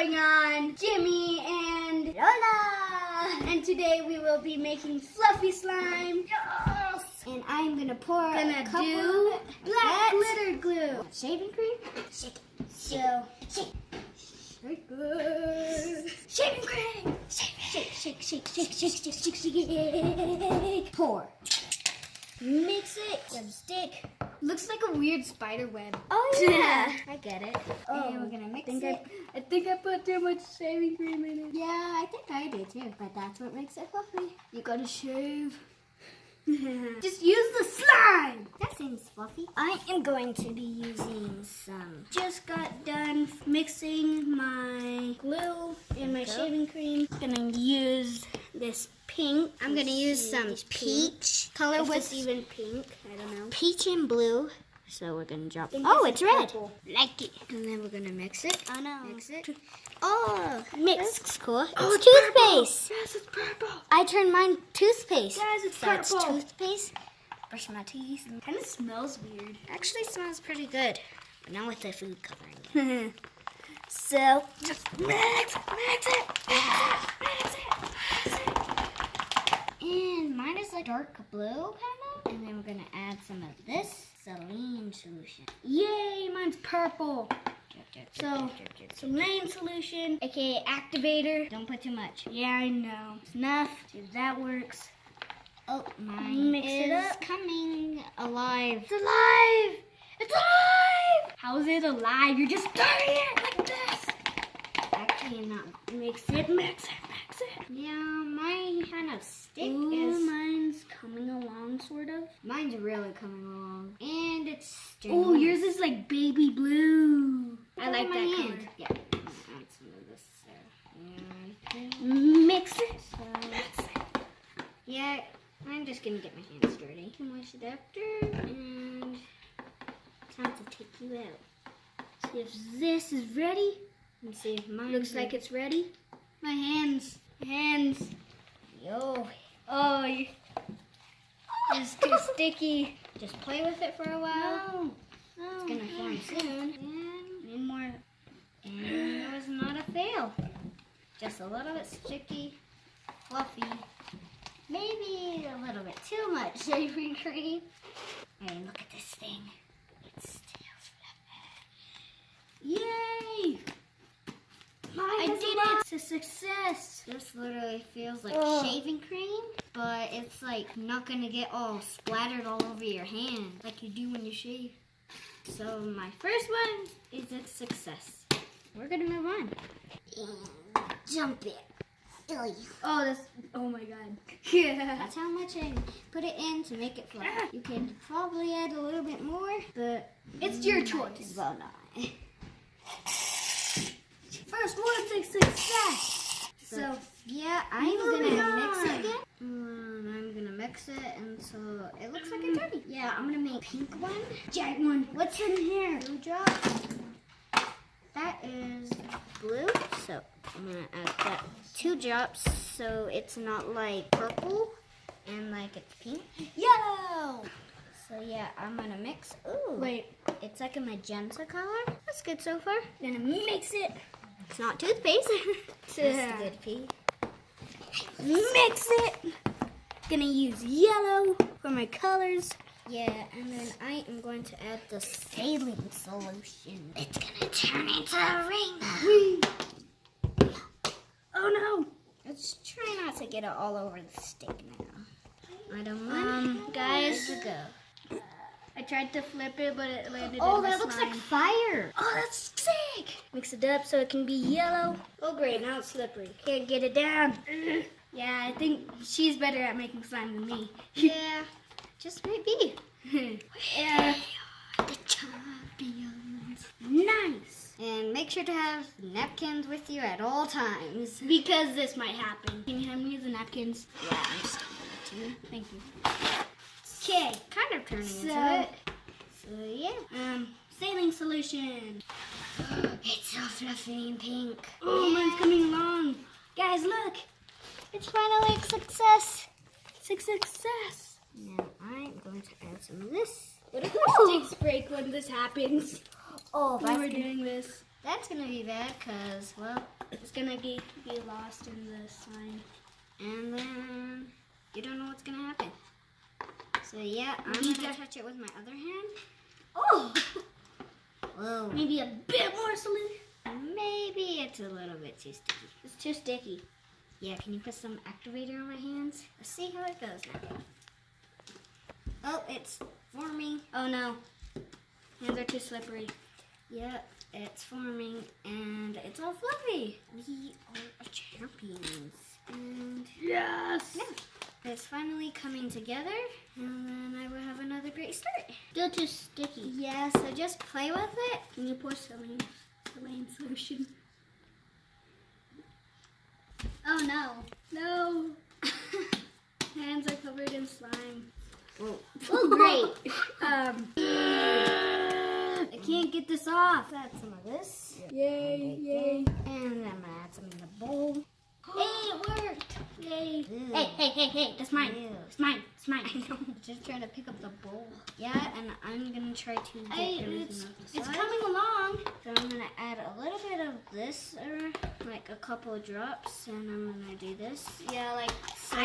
going on? Jimmy and Lola! And today we will be making fluffy slime. Yes! And I'm gonna pour Gonna do black glitter glue. Shaving cream? Shake it. So, Shake. shake it. Shaving cream. Shake. Pour. Mix it. Let it stick. Looks like a weird spider web. Oh yeah, I get it. Oh, And we're gonna mix it. I think I put too much shaving cream in it. Yeah, I think I did too, but that's what makes it fluffy. You gotta shave. Just use the slime. That seems fluffy. I am going to be using some. Just got done mixing my glue and my shaving cream. Gonna use this pink. I'm gonna use some peach color with even pink. I don't know. peach and blue. So we're gonna drop. Think Oh, this it's is red. purple. Like it. And then we're gonna mix it. Oh no. Mix it. Oh, Mix. cool. Oh, It's it's toothpaste. Yes, it's purple. I turned mine toothpaste. Guys, it's So it's purple. toothpaste. Brush my teeth. Kind of smells weird. Actually smells pretty good. But not with the food coloring it. So just mix it. And mine is like dark blue kind of. And then we're gonna add some of this saline solution. Yay, mine's purple. So, saline solution, aka activator. Don't put too much. Yeah, I know. It's enough. See if that works. Oh, mine Mix is it up. coming alive. It's alive! It's alive! How is it alive? You're just stirring it like this. Actually, not. Mix it. Yeah, my kind of stick Ooh, is. mine's coming along, sort of. Mine's really coming along, and it's. Oh, yours is like baby blue. I like my that hand. color. Yeah, I'm gonna add some of this there. Mix it. So, yeah, I'm just gonna get my hands dirty. Much adapter, and time to take you out. See if this is ready. Let's see if mine Looks like it's ready. My hands. Yo. Oh, it's too sticky. Just play with it for a while. No. It's gonna form soon. And Need more. And it was not a fail. Just a little bit sticky, fluffy, maybe a little bit too much shaving cream. Hey, look at this thing. It's still fluffy. Yay! I did it! It's a success. This literally feels like Ugh. shaving cream, but it's like not gonna get all splattered all over your hand like you do when you shave. So my first one is a success. We're gonna move on. And jump it. Oh my god. Yeah. That's how much I put it in to make it fluffy. You can probably add a little bit more, but It's your might choice. as well not. First one's a success. So, Yeah, I'm Moving gonna mix on. it again. I'm gonna mix it until it looks like a dirty. Yeah, I'm gonna make pink one. giant one. What's in here? Blue drop. That is blue. So I'm gonna add that 2 drops so it's not like purple and like it's pink. Yellow. So yeah, I'm gonna mix. Ooh, Wait, it's like a magenta color. That's good so far. gonna mix it. It's not toothpaste. That's Yeah. a good pea. Mix it. Gonna use yellow for my colors. Yeah, and then I am going to add the saline solution. It's gonna turn into a ring. Oh no. Let's try not to get it all over the stick now. Item 1, guys. to go. I tried to flip it, but it landed Oh, in the that looks like slime. fire. Oh, that's sick. Mix it up so it can be yellow. Oh, great. Now it's slippery. Can't get it down. Yeah, I think she's better at making slime than me. Yeah, just maybe. Yeah. The champions. Nice. And make sure to have napkins with you at all times. Because this might happen. Can you hand me the napkins? Yeah, I'm just gonna do it. Thank you. Okay. Kind of turning So- into it. So yeah. Saline solution. It's so fluffy and pink. Oh, mine's coming along. Guys, look. It's finally a success. It's a success. Now I'm going to add some of this. What if our sticks break when this happens? Oh, When we're doing this. That's gonna be bad because, well, It's gonna be lost in the slime. and then you don't know what's gonna happen. So yeah, I'm gonna touch it with my other hand. Oh! Whoa. Maybe a bit more solution. Maybe it's a little bit too sticky. It's too sticky. Yeah, can you put some activator on my hands? Let's see how it goes now. Oh, it's forming. Oh no. Hands are too slippery. Yep, it's forming and it's all fluffy. We are champions. And Yes! yeah, it's finally coming together and then I will have another great start. Still too sticky. Yeah, so just play with it. Can you pour saline solution? Oh no. No. Hands are covered in slime. Whoa. Oh great. I can't get this off. Let's add some of this. Yay, yay. And I'm gonna add some in the bowl. Hey, it worked. Yay. Ew. Hey, that's mine. Ew. It's mine. It's mine. Just trying to pick up the bowl. Yeah, and I'm gonna try to get everything It's off the side. coming along. So I'm gonna add a little bit of this, like a couple of drops, and I'm gonna do this. Yeah, like So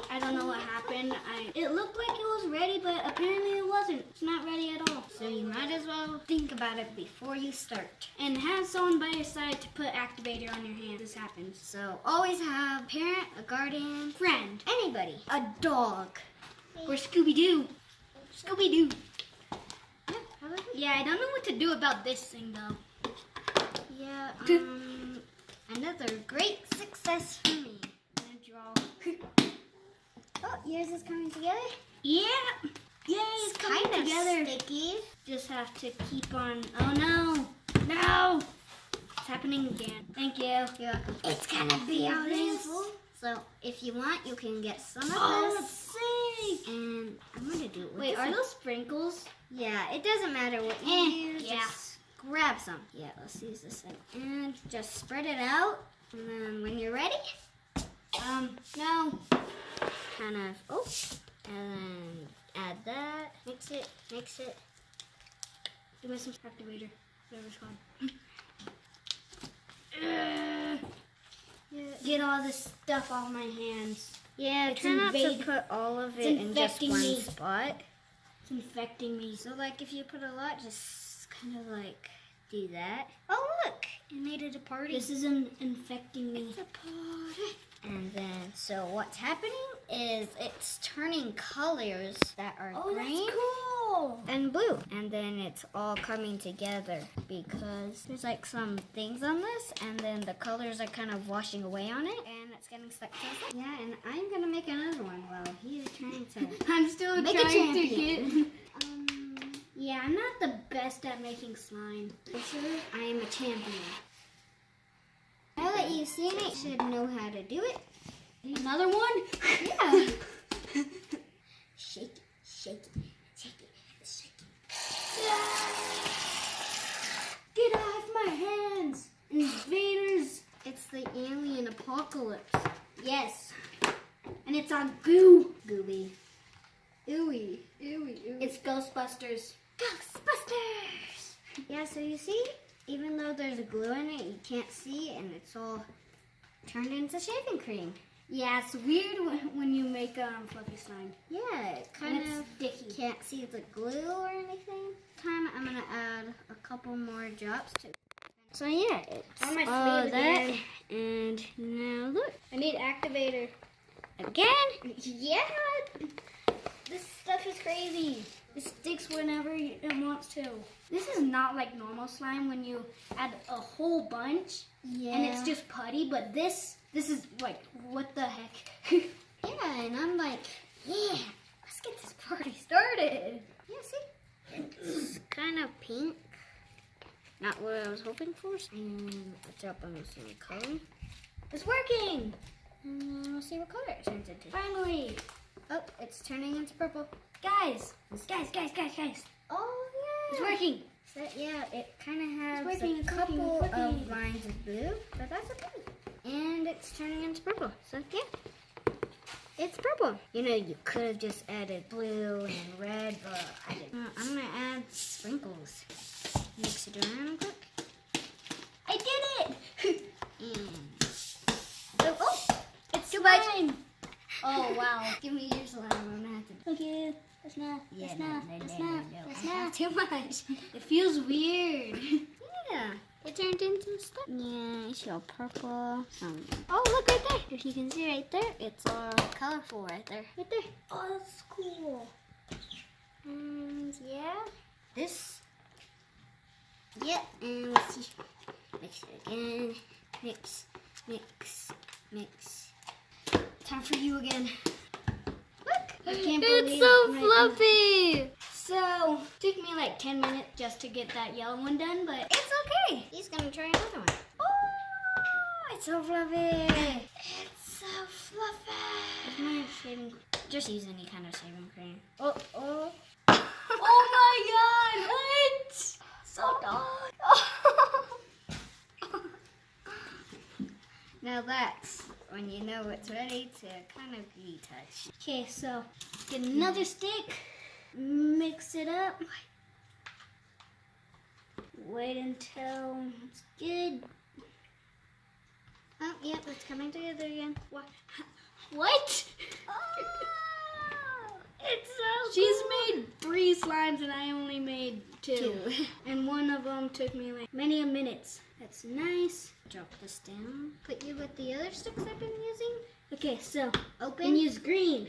I don't know what happened. It looked like it was ready, but apparently it wasn't. It's not ready at all. So you might as well think about it before you start. And have someone by your side to put activator on your hand. This happens. So always have a parent, a guardian, Friend. anybody, a dog. Or Scooby-Doo. Scooby-Doo. Yeah, probably. Yeah, I don't know what to do about this thing though. Yeah, another great success for me. I'm gonna draw. Oh, yours is coming together? Yeah. Yay, it's coming kind of together. sticky. Just have to keep on. Oh no. No. It's happening again. Thank you. You're welcome. It's gonna be all this. So if you want, you can get some of Oh, this. let's see. And I'm gonna do it with Wait, this are one. those sprinkles? Yeah, it doesn't matter what you use. yeah. Just grab some. Yeah, let's use this one. And just spread it out. And then when you're ready, No. kind of, oh, and then add that. Mix it, mix it. Give me some activator. Whatever it's called. Get all this stuff off my hands. Yeah, It's try not to invade- put all of it's it in just infecting one me. spot. It's infecting me. So like if you put a lot, just kind of like do that. Oh look, it made it a party. This is infecting me. It's a party. And then, so what's happening is it's turning colors that are Oh, green that's cool. and blue. And then it's all coming together because there's like some things on this and then the colors are kind of washing away on it and it's getting stuck to it. Yeah, and I'm gonna make another one while he's trying to I'm still make a trying to champion. get. Yeah, I'm not the best at making slime. For sure, I am a champion. Now that you've seen it, you should know how to do it. Another one? Yeah. Shake it, shake it, shake it, shake it. Get off my hands! Invaders! It's the alien apocalypse. Yes. And it's on goo. Gooby. Ooey, ooey, ooey. It's Ghostbusters. Ghostbusters! Yeah, so you see, even though there's glue in it, you can't see, and it's all turned into shaving cream. Yeah, it's weird when you make fluffy slime. Yeah, it kind And it's of sticky. can't see the glue or anything. Time I'm gonna add a couple more drops to. So yeah, it's On my all sleeve that, again. and now look I need activator. again. Yeah! This stuff is crazy. It sticks whenever it wants to. This is not like normal slime when you add a whole bunch Yeah, and it's just putty, but this is like, what the heck? yeah, and I'm like, yeah, let's get this party started. Yeah, see, it's kind of pink. Not what I was hoping for. And a drop on some color. It's working! And then we'll see what color it turns into. Finally! Oh, it's turning into purple. Guys! Guys! Oh, yeah. It's working! So, yeah, it kind of has working, a it's couple working, it's working. of lines of blue, but that's okay. And it's turning into purple. So, yeah, it's purple. You know, you could have just added blue and red, but I didn't. I'm going to add sprinkles. Mix it around quick. Oh, wow. Give me your slime. I'm gonna have to. Okay, that's not. Yeah, That's no, not. no, That's no, not. no, That's I have not. too much. It feels weird. Yeah, it turned into stuff. Yeah, it's all purple. Oh, look right there. If you can see right there, it's all colorful right there. Right there. Oh, that's cool. And yeah, this. Yeah, and let's see. Mix it again. Mix, mix, mix. Time for you again. Look, I can't it's believe so my- fluffy. So, took me like 10 minutes just to get that yellow one done, but It's okay. He's gonna try another one. Oh, it's so fluffy. It's so fluffy. with my shaving. Just use any kind of shaving cream. Oh, oh. Oh my god! What? So dark. Now that's when you know it's ready to kind of be touched. Okay, so get another stick, mix it up. Wait until it's good. Oh, yep, it's coming together again. What? What? Oh, it's so She's cool. made 3 slimes and I only made 2. 2. And one of them took me like many a minutes. That's nice. Drop this down. Put you with the other sticks I've been using. Okay, so Open. and use green.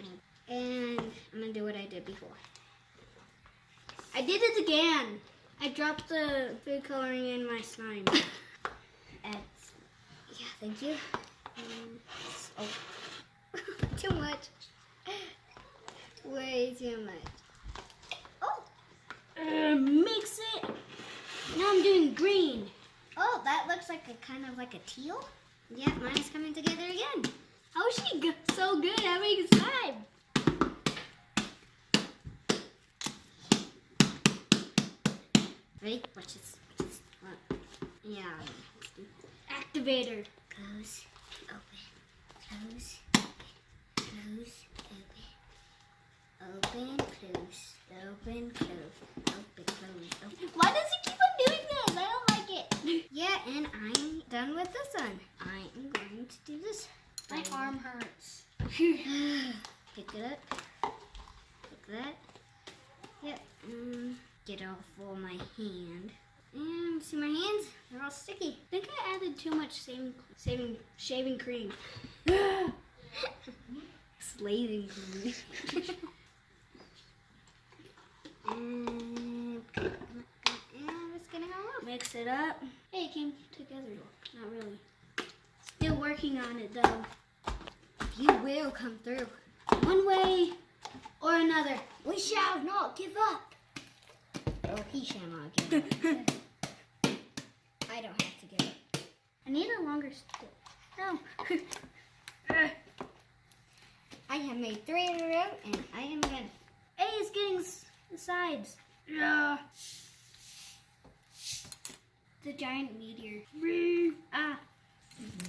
And I'm gonna do what I did before. I did it again. I dropped the food coloring in my slime. Yeah, thank you. Oh, too much. Way too much. Oh, Mix it. Now I'm doing green. oh, that looks like a kind of like a teal. Yeah, mine is coming together again. How is she so good at making slime? Ready? Watch this. Watch this. Look. Yeah. Activator. Close, open, close, close, open, close, open, close, open, close, open. Why does he keep on doing this? I don't like it. Yeah, and I'm done with this one. I am going to do this. My arm hurts. Pick it up. Pick that. Yep. Get off for my hand. And see my hands? They're all sticky. I think I added too much shaving cream. Slaving cream. and it's getting all up. Mix it up. Hey, it came together. Not really. Still working on it though. You will come through. One way or another. We shall not give up. Oh, he shall not give up. I don't have to give up. I need a longer stick. No. I have made 3 in a row, and I am gonna. Hey, it's getting the sides. Yeah. The giant meteor. Ah.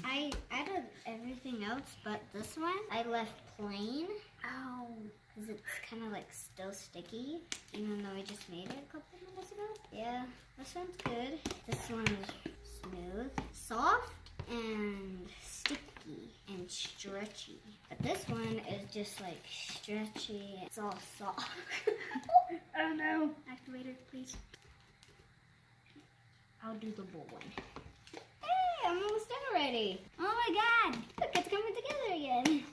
I added everything else but this one. I left plain. Ow. Because it's kind of like still sticky, even though I just made it a couple minutes ago. Yeah, this one's good. This one is smooth, soft, and sticky, and stretchy. But this one is just like stretchy. It's all soft. Oh no. Activator, please. I'll do the bull one. Hey, I'm almost done already. Oh my god. Look, it's coming together again.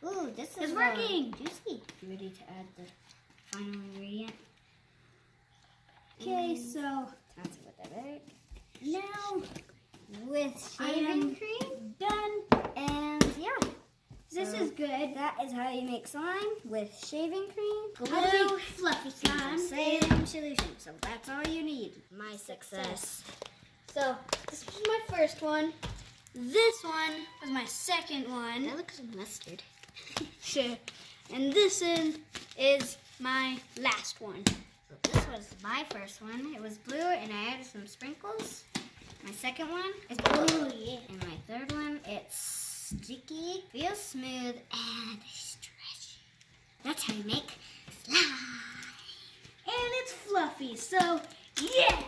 Ooh, this is It's working. Juicy. You ready to add the final ingredient? Okay, so That's what that is. now With I shaving am cream. done. And yeah, This So is good. that is how you make slime with shaving cream, How to glue, make fluffy and slime. same solution. So that's all you need. My success. So this was my first one. This one was my second one. That looks like mustard. Sure. And this is my last one. So this was my first one. It was blue, and I added some sprinkles. My second one is blue. Oh yeah. And my third one, it's sticky, feels smooth, and stretchy. That's how you make slime. And it's fluffy. So yeah.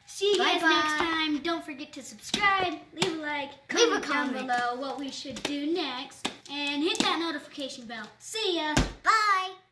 See you guys Bye-bye. next time. Don't forget to subscribe, leave a like, Leave a comment down comment. below what we should do next. And and hit that notification bell. See ya! Bye!